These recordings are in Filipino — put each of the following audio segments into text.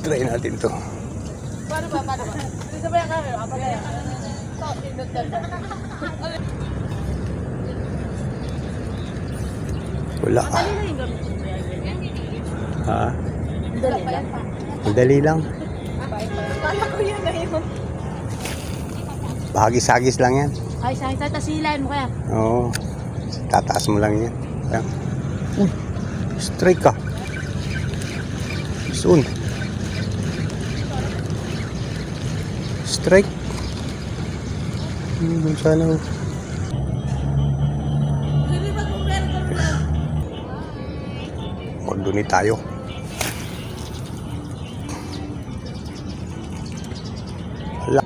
Try natin to. Paano ba? Dito ba yung camera? Apa kaya? Wala. Madali na yung gamit. Ha? Madali lang. Madali lang. Kala ko yun na yun. Bahagis-hagis lang yan. Ay, sa tasilan mo kaya. Oo. Tataas mo lang yan. Ayan. Strike ka. Soon. Strike. Sana. Magduni tayo. Hala.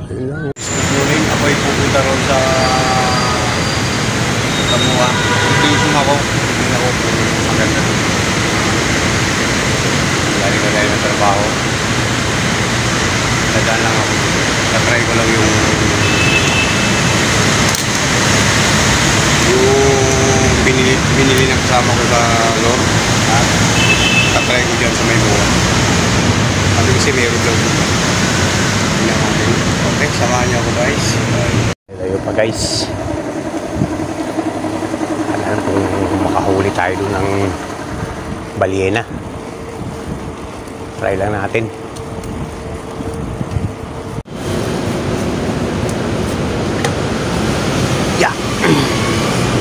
Good morning. Ako'y pupunta ron sa Kamuha. Tingin ako. Tingin ako kung maganda. Galing na dahil ng trabaho. Dadaan lang ako. Na-try ko lang yung binili ng kasama ko sa loob. Na-try ko dyan sa may buwan. Sabi kasi meron daw dito. Okay, samahan niyo ako guys. Layo pa guys. Alam kung makahuli tayo doon ng balyena. Try lang natin. Yeah.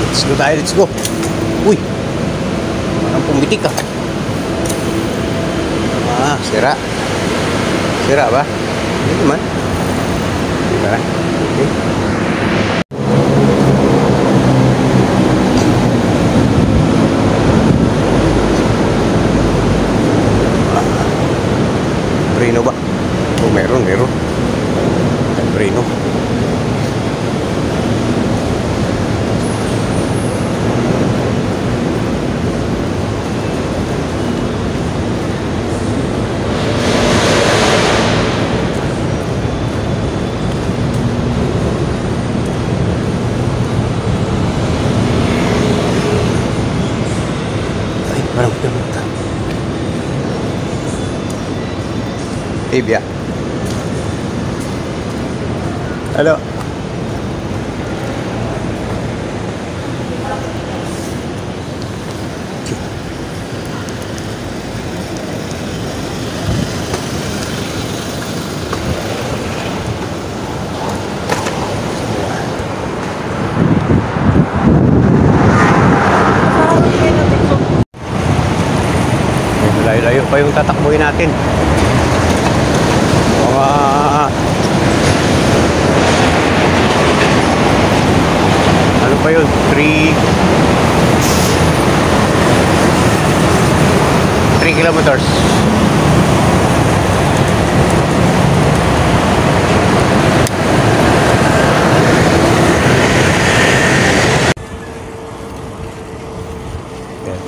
Let's go tayo, let's go. Uy. Parang pumitik ka. Sira. Sira ba? Hindi naman. Diba? Okay. Preno ba? Oh, meron. Preno. Parang pumunta. Tibia. Halo. Layo-layo pa yung tatakbuhin natin. Mga ano pa yun? 3 kilometers.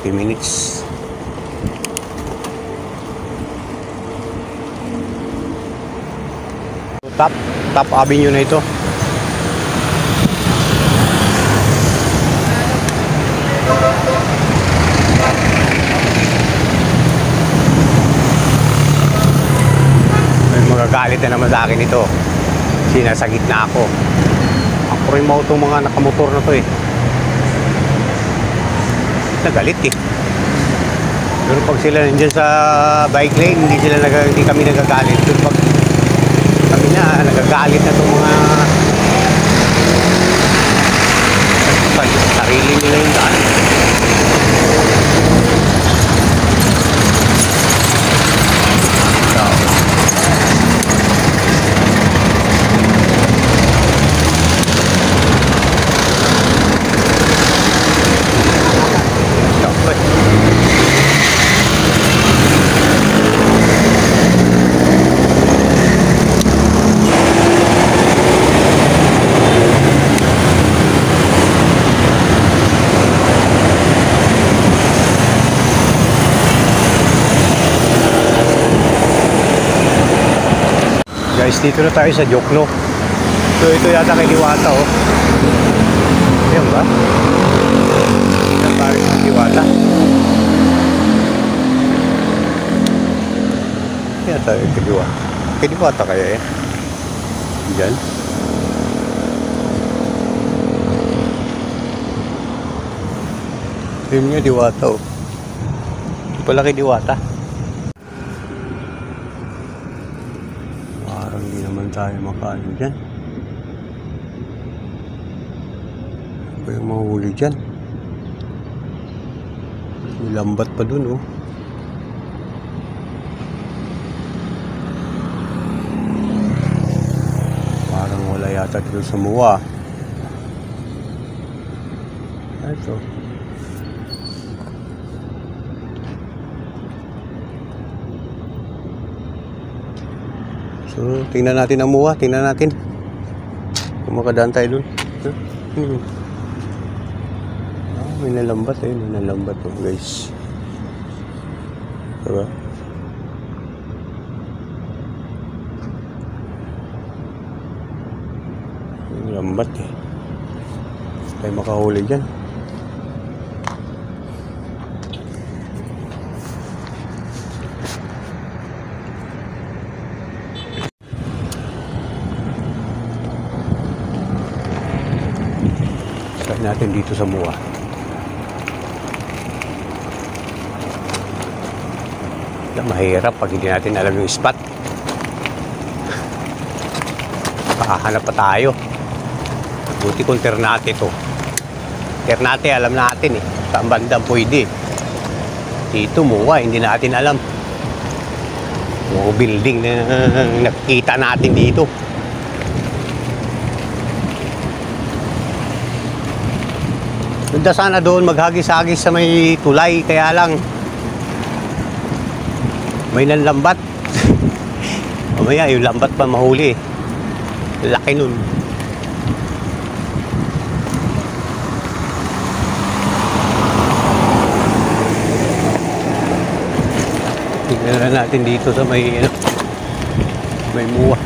Minutes. Top avenue na ito. May magagalit na naman sa akin ito. Sinasagit na ako. Ako rin mo itong mga nakamotor na to eh. Nagalit eh. Pero pag sila nandiyan sa bike lane, hindi kami nagagalit. Pero pag kami na nagagalit na itong mga sarili nila yung daan. Guys, dito na tayo sa Jokno. So ito yata kay Liwata oh. Ayan ba? tayo kay Diwata. Kay Diwata kaya eh. Diyan. Yun nga, Diwata oh. Ito pala kay Diwata. Parang di naman tayo makaano dyan. Ano ba yung mahuli dyan? May lambat pa dun oh. Parang wala yata dito sa muwa. Ito. So, tingnan natin ang muwa. Tingnan natin. Kung makadaan tayo dun. May nalambat eh. May nalambat oh, guys. Diba? May nalambat eh. Tayo makahuli dyan. Try natin dito sa muwa. Mahirap pag hindi natin alam yung spot. Makahanap pa tayo. Buti kung Ternate to. Ternate alam natin eh. Saan bandang pwede. Dito muwa, hindi natin alam. Mga building na nakikita natin dito. Ganda sana doon maghagis-hagis sa may tulay. Kaya lang may nanlambat. Mamaya yung lambat pa mahuli. Laki nun. Tingnan natin dito sa may may muwa.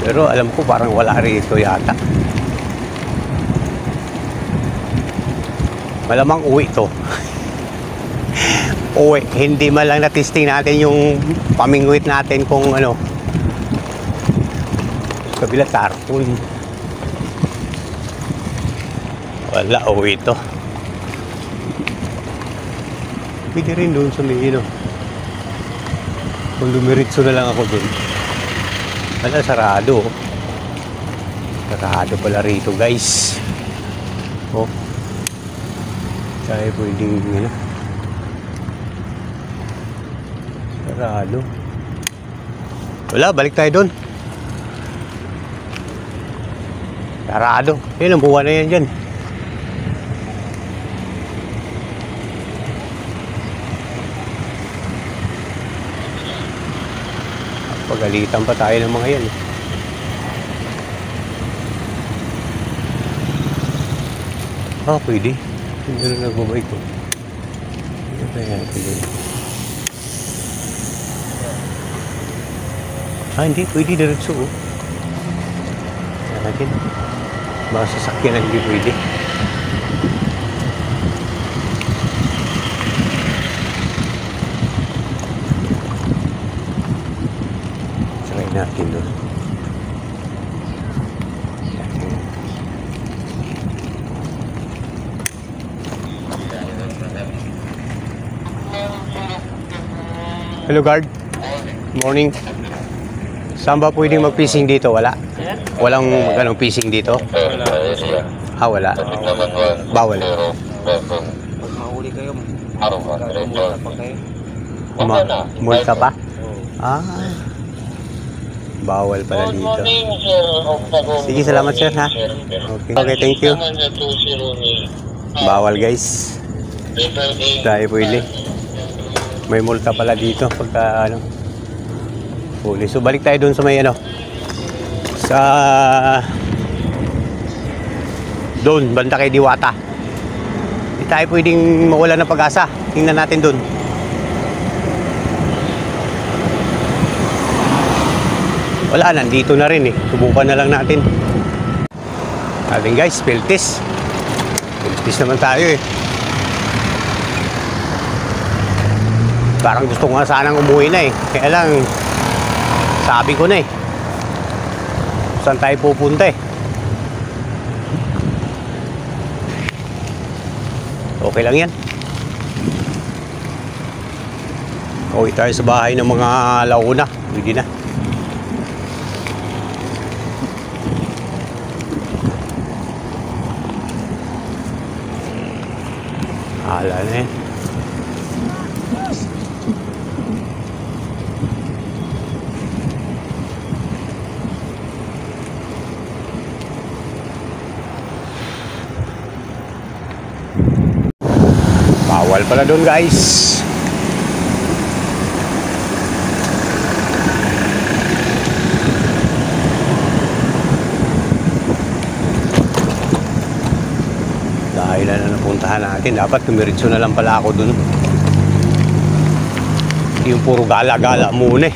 Pero alam ko parang wala rito yata. Malamang uwi to. Uwi, hindi man lang na-testing natin yung pamingwit natin kung ano. Kabila tarpon. Wala, uwi ito. Pwede rin doon sa may ino. Kung lumiritso na lang ako doon. Wala, sarado. Sarado pala rito guys. Oh. Kaya pwedeng ano. Sarado. Wala, balik tayo doon. Sarado. Yun, ang buwan na yan dyan. Pagalitan pa tayo ng mga yan. Ah, pwede. Hindi rin nagbabay ko. Ano ba yan? Ah, hindi. Pwede diretso. Oh. Natin. Mga sasakyan na hindi pwede. Try natin doon. Hello guard. Morning. Saan ba pwedeng mag-fishing dito? Wala? Walang ganong fishing dito? Ah, wala. Bawal. Pag mahuli kayo, magkakamulta pa kayo. Multa pa? Ah. Bawal pala dito. Sige, salamat sir ha. Okay, okay, thank you. Bawal guys. Dahil pwede. May multa pala dito pagka ano. Huli. So balik tayo dun sa may ano. Sa doon, banda kay Diwata. Hindi tayo pwedeng mawala ng pag-asa. Tingnan natin doon. Wala, nandito na rin eh. Subukan na lang natin. Ating guys, Piltis. Piltis naman tayo eh. Parang gusto ko nga sanang umuwi na eh. Kaya lang, sabi ko na eh. Saan tayo pupunta eh? Okay lang yan. Uwi tayo sa bahay ng mga launa. Pwede na. Hala na yan. Bawal pala doon guys. Dahil na napuntahan natin, dapat tumiritso na lang pala ako doon. Yung puro gala-gala muna eh.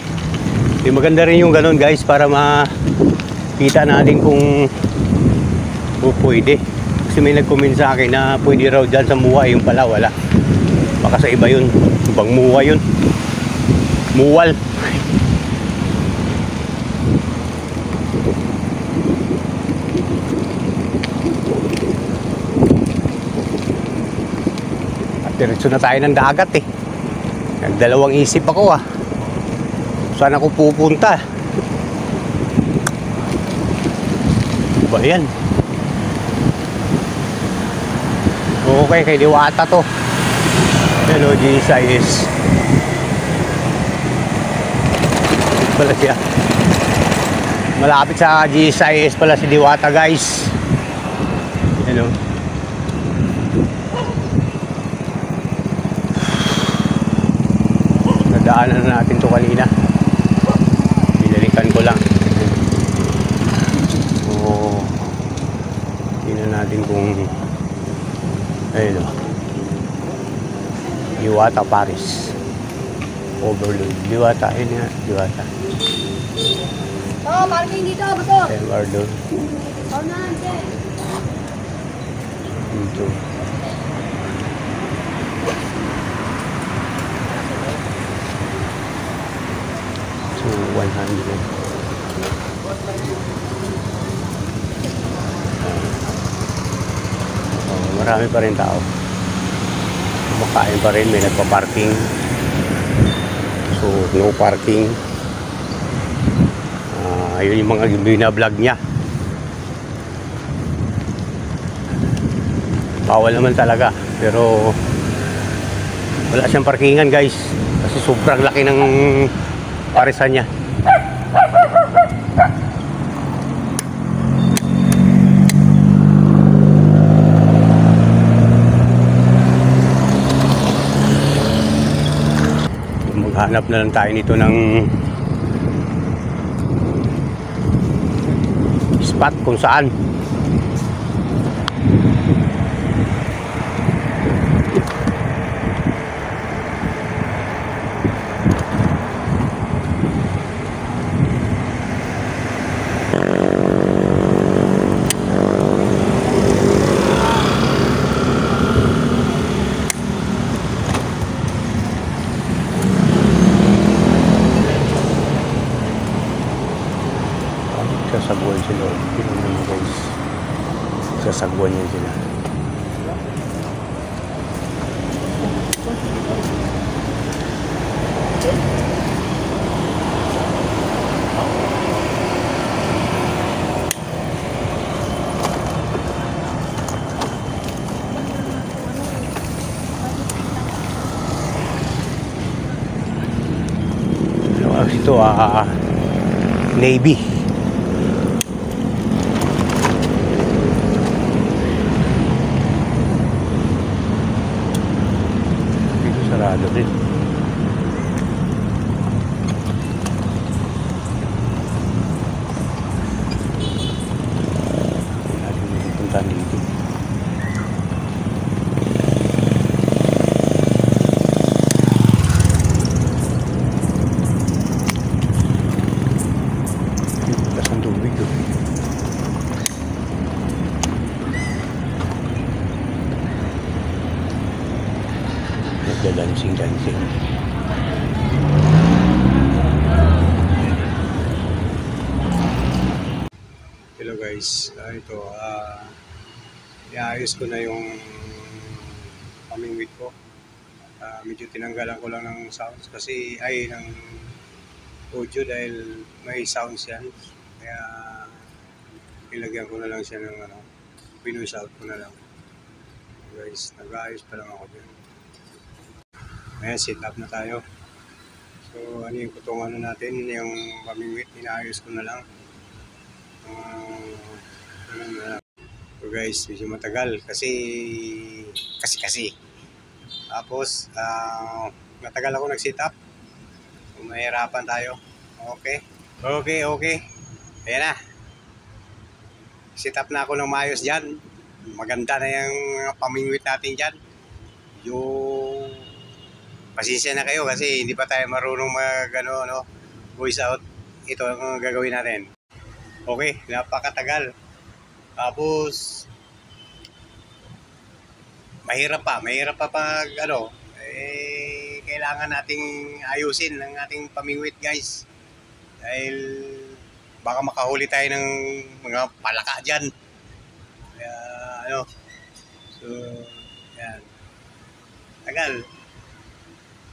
Yung maganda rin yung ganun guys, para makita natin kung pwede. Kasi may nag-comment sa akin na pwede raw dyan sa Muwa, yung pala wala. Baka sa iba yun, ibang Muwa yun. Muwal. At diretso na tayo ng dagat eh. Nagdalawang isip ako ah. Saan ako pupunta? Ba yan? Okay, kay Diwata to. Hello, G6. Pala siya. Malapit sa G6 pala si Diwata guys. Hello. Nadaanan na natin to kanina. Binalikan ko lang. So, tingnan natin kung ayun o. Diwata Paris. Overload. Diwata. Ayun nga. Diwata. Oh, parking dito, betul. Overload. Oh, nanti. Dito. So, 100. Marami pa rin tao. Kumakain pa rin, may nagpa-parking. So, no parking. Ayun yung mga bina-vlog niya. Bawal naman talaga. Pero, wala siyang parkingan guys. Kasi sobrang laki ng parisan niya. Hanap na lang tayo nito ng spot kung saan. Sasagwan sila. Tingnan naman guys. Sasagwan yan sila. Ito Navy. Sarado din. Natin pupuntahan dito. Taas ng tubig doon. Nagda-dancing. guys, ito, iayos ko na yung pamingwit ko. Medyo tinanggalan ko lang ng sounds kasi ng audio dahil may sounds yan. Kaya ilagyan ko na lang siya ng pinush out ko na lang. Guys, nag-aayos pa lang ako dyan. Ayan, sit up na tayo. So, ano yung kutungan natin, yung pamingwit, inaayos ko na lang. So guys, medyo matagal kasi. Tapos, matagal ako nag-sit up. So, mahirapan tayo. Okay. Ayan na. Sit up na ako ng maayos dyan. Maganda na yung pamingwit natin dyan. Yung pasensya na kayo kasi hindi pa tayo marunong voice out. Ito ang gagawin natin. Okay, napakatagal. Tapos mahirap pa pag kailangan nating ayusin ng ating pamingwit, guys. Dahil baka makahuli tayo ng mga palaka dyan. Kaya so yan. Tagal.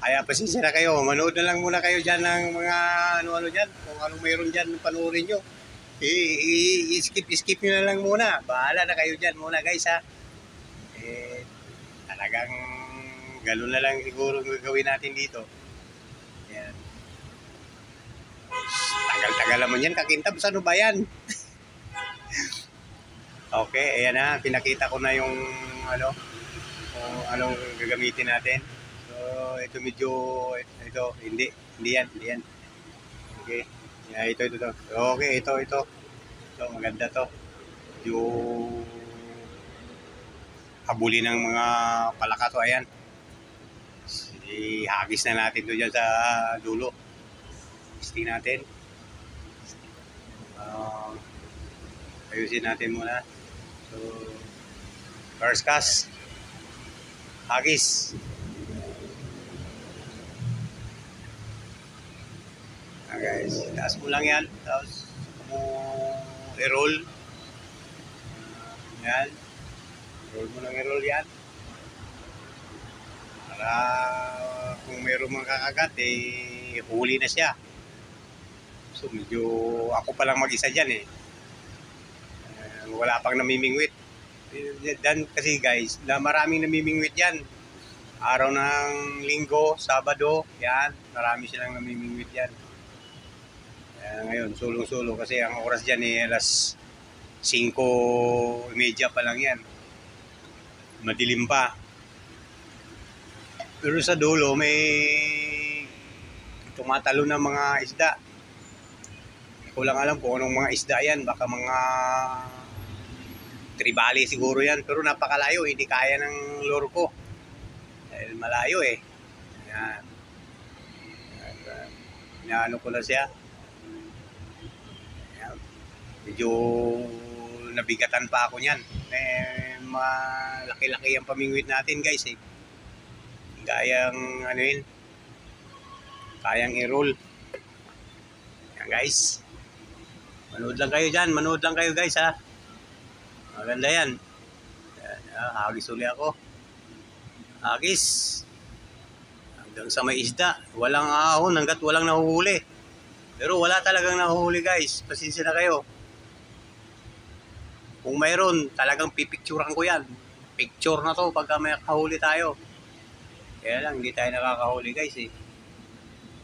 Kaya pasensya na kayo. Manood na lang muna kayo dyan ng mga ano dyan. Kung anong mayroon dyan, panoorin nyo. I-skip nyo na lang muna. Bahala na kayo dyan muna, guys, ha. Talagang gano'n na lang siguro gagawin natin dito. Yan. Tagal-tagal naman yan. Kakintab, saan ba yan? Okay, ayan na. Pinakita ko na yung kung anong gagamitin natin. So, ito medyo, hindi yan. Okay. Yeah, ito. Okay, ito. Ito, maganda to. Yung habuli ng mga palaka to, ayan. Ihagis na natin to dyan sa dulo. Testing natin. Ayusin natin muna. So, first cast. Hagis. Guys, taas mo lang yan. Tapos, i-roll. Yan. Roll mo lang i-roll yan. Para kung mayroong mga kakagat, huli na siya. So, medyo ako pa lang mag-isa dyan, wala pang namimingwit. Dan kasi guys, maraming namimingwit yan. Araw ng Linggo, Sabado, yan. Marami silang namimingwit yan. Ngayon, sulong-sulo kasi ang oras dyan alas 5:30 pa lang yan. Madilim pa. Pero sa dulo may tumatalo ng mga isda. Hindi ko lang alam kung anong mga isda yan. Baka mga tribali siguro yan. Pero napakalayo, hindi kaya ng lure ko. Dahil malayo Yan. Inaano ko na siya. Medyo nabigatan pa ako niyan. Malaki-laki ang pamingwit natin, guys. Kayang kayang i-roll. Yan, guys. Manood lang kayo dyan. Manood lang kayo, guys, ha. Maganda yan. Hagis uli ako. Hagis. Hanggang sa may isda. Walang ahon hanggat walang nahuhuli. Pero wala talagang nahuhuli, guys. Pasensya na kayo. Kung mayroon, talagang pipicturean ko yan. Picture na to pagka may kahuli tayo. Kaya lang, hindi tayo nakakahuli, guys,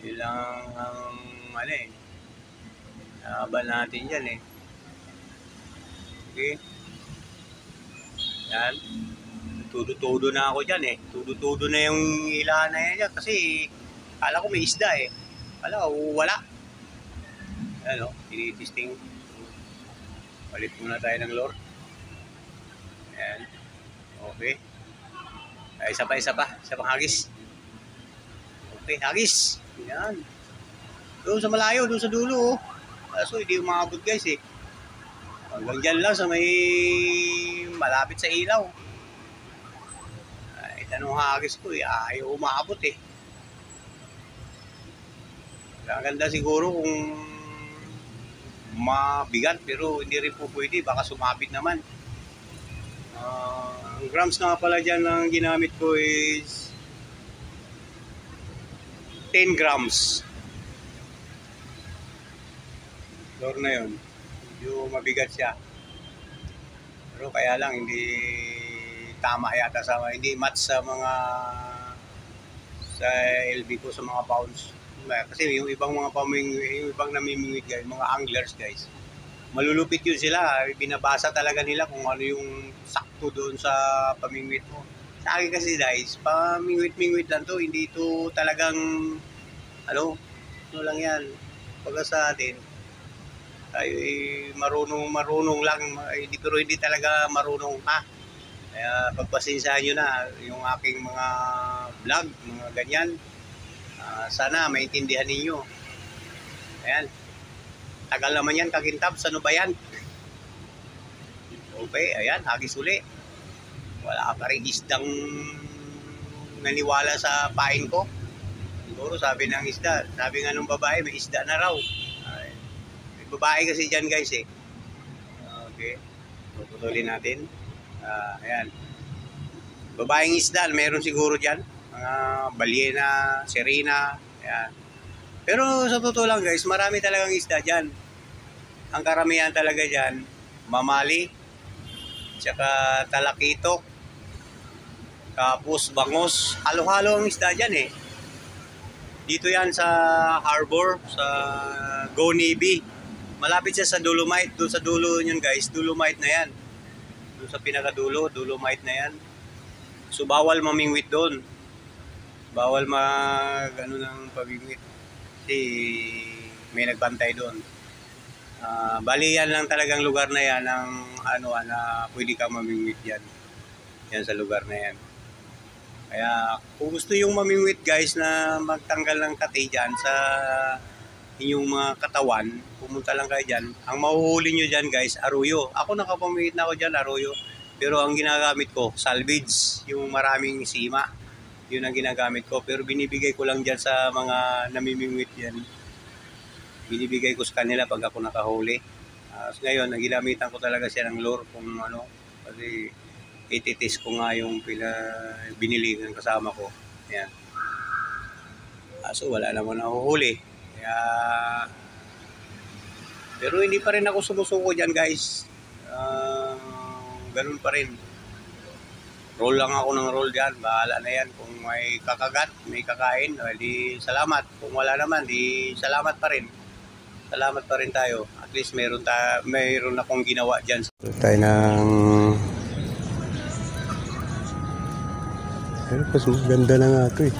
Yun lang ang laban natin dyan, Okay. Yan. Tudo-tudo na ako dyan, Tudo-tudo na yung ilahan na yan dyan. Kasi, kala ko may isda, Kala ko, wala. Tinitesting. Palit muna tayo ng lure. Ayan. Okay. Isa pa. Isa pang hagis. Okay, hagis. Ayan. Doon sa malayo, doon sa dulo. Kaso hindi umabot, guys, Hanggang dyan lang sa may malapit sa ilaw. Ay, tanong hagis ko, ayaw umabot, Maganda siguro kung mabigat pero hindi rin po pwede, baka sumabit naman. Ang grams nga pala dyan ang ginamit ko is 10 grams. Lure na yun. Medyo mabigat siya. Pero kaya lang hindi tama yata hindi match sa LB ko sa mga pounds. Kasi yung ibang mga yung ibang namimingwit guys, mga anglers guys, malulupit yun sila. Binabasa talaga nila kung ano yung sakto doon sa pamingwit mo. Sa akin kasi guys, pamingwit-mingwit lang to. Hindi to talagang ano lang yan. Pagka sa atin, tayo marunong lang, pero hindi talaga marunong ha. Kaya pagpasensyahan nyo na yung aking mga vlog, mga ganyan. Sana maintindihan ninyo. Ayan. Tagal naman yan, kagintabs. Ano ba yan? Okay, ayan, hagis uli. Wala pa rin isdang naniwala sa pain ko. Siguro sabi ng isda, sabi nga nung babae, may isda na raw. May babae kasi dyan guys eh. Okay, puputulin natin. Ayan. Babaeng isda, meron siguro dyan. Mga balyena, sirena. Ayan. Pero sa totoo lang guys, marami talagang isda dyan. Ang karamihan talaga dyan, mamali, tsaka talakitok, tapos bangos. Halo-halo ang isda dyan eh. Dito yan sa harbor, sa Go Navy. Malapit siya sa Dolomite. Doon sa dulo yun guys, Dolomite na yan. Doon sa pinakadulo, Dolomite na yan. So bawal mamingwit doon. Bawal ng pamingwit. Kasi may nagbantay doon. Bali yan lang talagang lugar na yan na pwede kang mamingwit yan. Yan sa lugar na yan. Kaya kung gusto yung mamingwit guys na magtanggal ng kati dyan sa inyong mga katawan, pumunta lang kayo dyan. Ang mahuhuli nyo dyan guys, aruyo. Ako nakapamingwit na ako dyan, aruyo. Pero ang ginagamit ko, salvage, yung maraming sima. Yun ang ginagamit ko. Pero binibigay ko lang dyan sa mga namimingwit yan. Binibigay ko sa kanila pag ako nakahuli. So ngayon, nagilamitan ko talaga siya ng lure kung ano. Kasi ititis ko nga yung binili ng kasama ko. Ayan. So wala naman nahuhuli. Kaya, pero hindi pa rin ako sumusuko dyan guys. Ganun pa rin. Roll lang ako ng roll dyan. Bahala na yan. Kung may kakagat, may kakain, di salamat. Kung wala naman, di salamat pa rin. Salamat pa rin tayo. At least mayroon akong ginawa dyan. Tayo ng... Pero mas maganda na nga ito eh.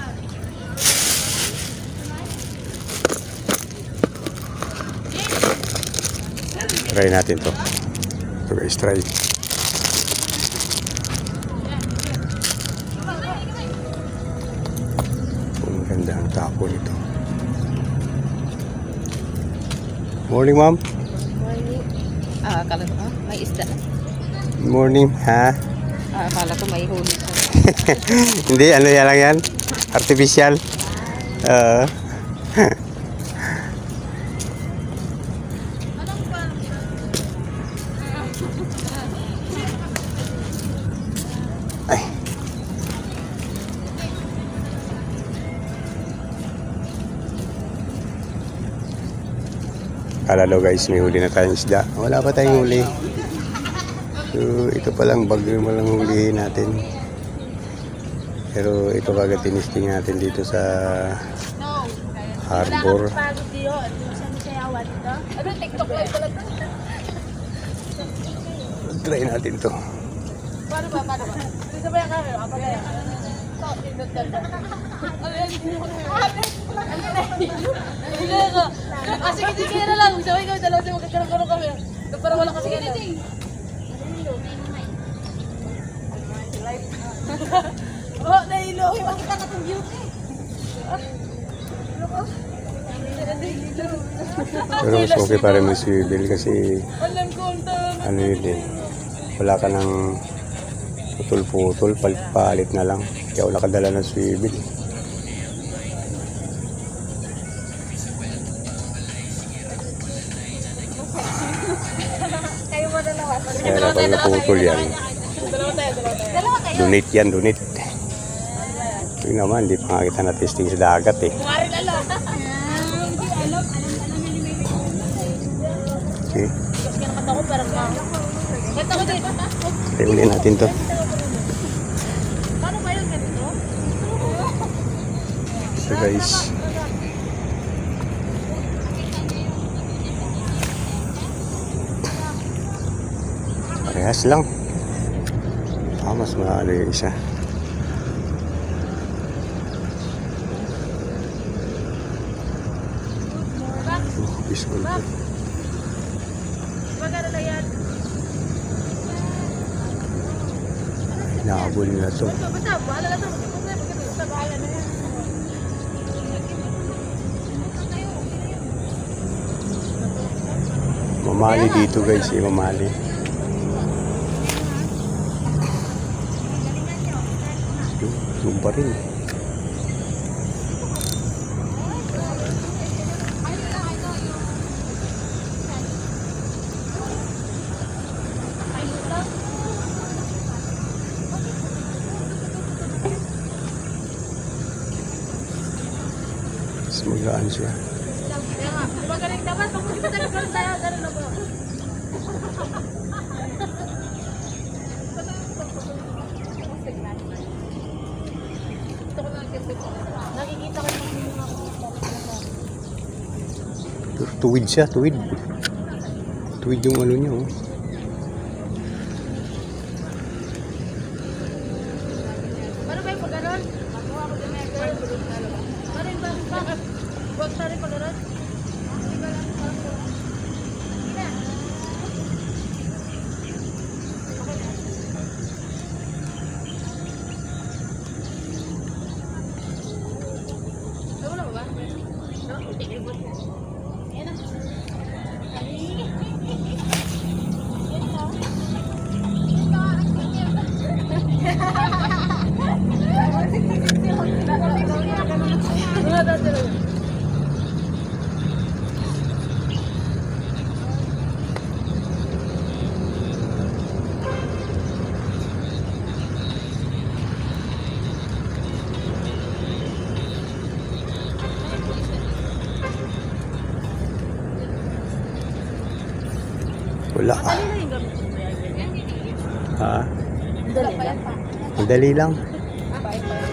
Try natin to. Ito guys, try. Maganda ang tapo nito. Morning, ma'am. Morning. Akala ko may isda. Morning, ha? Akala ko may huli. Hindi, ano yan lang yan? Artificial. Ay. Kala daw guys, may huli na tayong isda. Wala pa tayong huli. So, ito palang bagyo mo lang hulihin natin. Pero ito kagad tinisting natin dito sa harbor. Try natin to. Paano ba? Dito ba yung camera? Apa kaya? Kasi hindi kaya na lang. Sabay kami dalawa siya magkakaroon kami. Para wala kasi kaya. Oh, nailo. Makita ka itong beauty. Pero mas okay para may swivel kasi ano yun eh. Wala ka ng putol-putol, palit na lang. Kaya wala ka dala ng swivel. Purple yan. Dalawa tayo. Donate yan, donate. Ito naman, hindi pa nga kita na-testing sa dagat eh. Kumari na lang. Okay. Tapos kinakata ko parang Kata ko din. Try ulit natin to. Paano ba yun ganito? Ito guys. Parehas lang. Mas mahalo yung isa. Peaceful. Magkano na yan? Inaabol nila to. Basta, bahala na ito. Basta, bahala na yan. Mamali dito guys, mamali. Yung pa rin. Mas magaan siya. Kaya nga, di ba galing dapat? Pag hindi tayo galing tayo, galing na ba? Nakikita ko yung mga Tuwid siya, tuwid. Tuwid yung ano niya, oh. Paano ba yung pag-ganon? Magawa ko din may girl. Paano yung bakit? Huwag sa rin pag-ganon? Hindi ba lang? Hindi na. Wala ba ba? No? Yan na. Wala. Dali na yung gamit mo. Ha? Dali pa yan. Madali lang.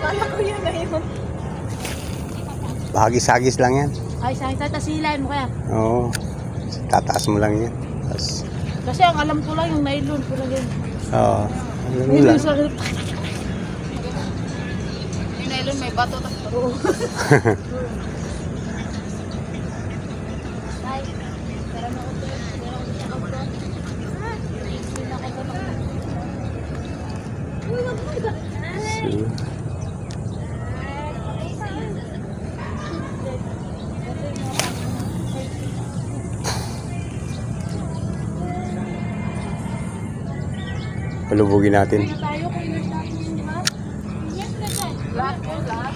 Kala ko yun na yun. Bahagis-hagis lang yan. Ay, sa kita, tasilain mo kaya. Oo. Tataas mo lang yan. Tapos, Kasi ang alam ko lang yung nylon ko lang yun. oo. Ano lang. Yung nylon may bato tapos paro. Ay, pero na ako doon. Pero ako siya ako doon. Hindi na ako doon. Uy, wag mo ito. So, palubugin natin. Tayo kung yun natin yun, di ba? Yes, lahat. Lahat ko, lahat.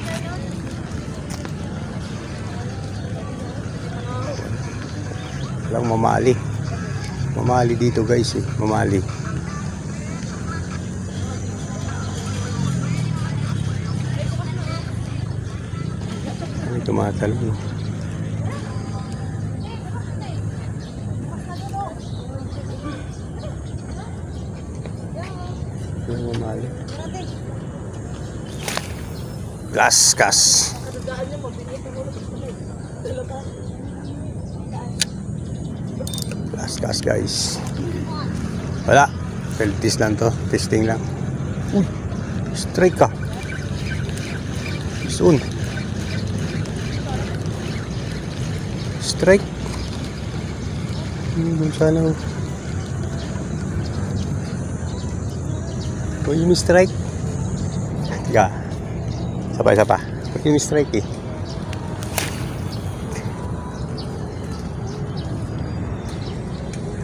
Walang mamali. Mamali dito guys eh. Mamali. Ay, tumatalo. Walang mamali. Kas. Kas guys. Wala. Field test lang to. Testing lang. Uy. Strike ka. Soon. Strike. Doon sana. Huwag yung strike. Tiga. Isa pa. Huwag yung strike eh.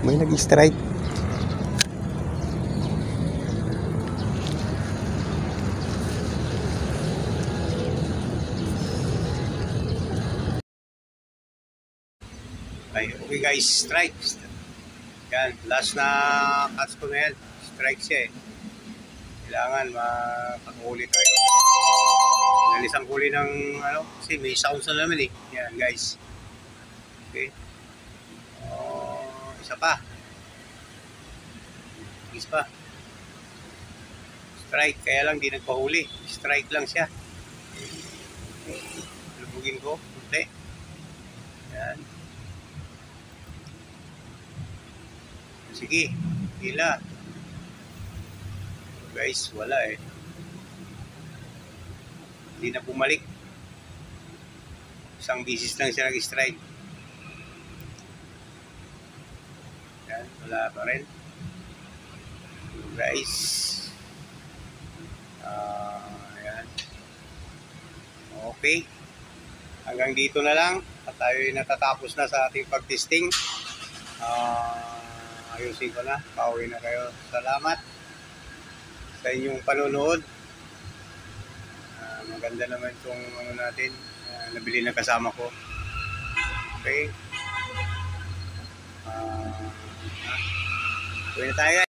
May nag-strike. Okay guys, strike. Yan, last na catch ko na yan. strike siya eh. Kailangan makakahuli tayo. Nalisang huli ng ano, kasi may sounds na naman eh. Yan guys. Okay. Isa pa. Isa pa. Strike, kaya lang di nagpahuli. Strike lang siya. Lubugin ko. Kunti. Yan. Sige. Hila. Guys, wala eh. Hindi na bumalik. Isang bisis lang siya nag-strike. Yan, wala pa rin. Guys. Ayan. Okay. Hanggang dito na lang. At tayo natatapos na sa ating pag-testing. Ayusin ko na. Pauwi na kayo. Salamat sa inyong panonood. Maganda naman itong ano natin. Nabili na kasama ko. Okay. Uwi na tayo.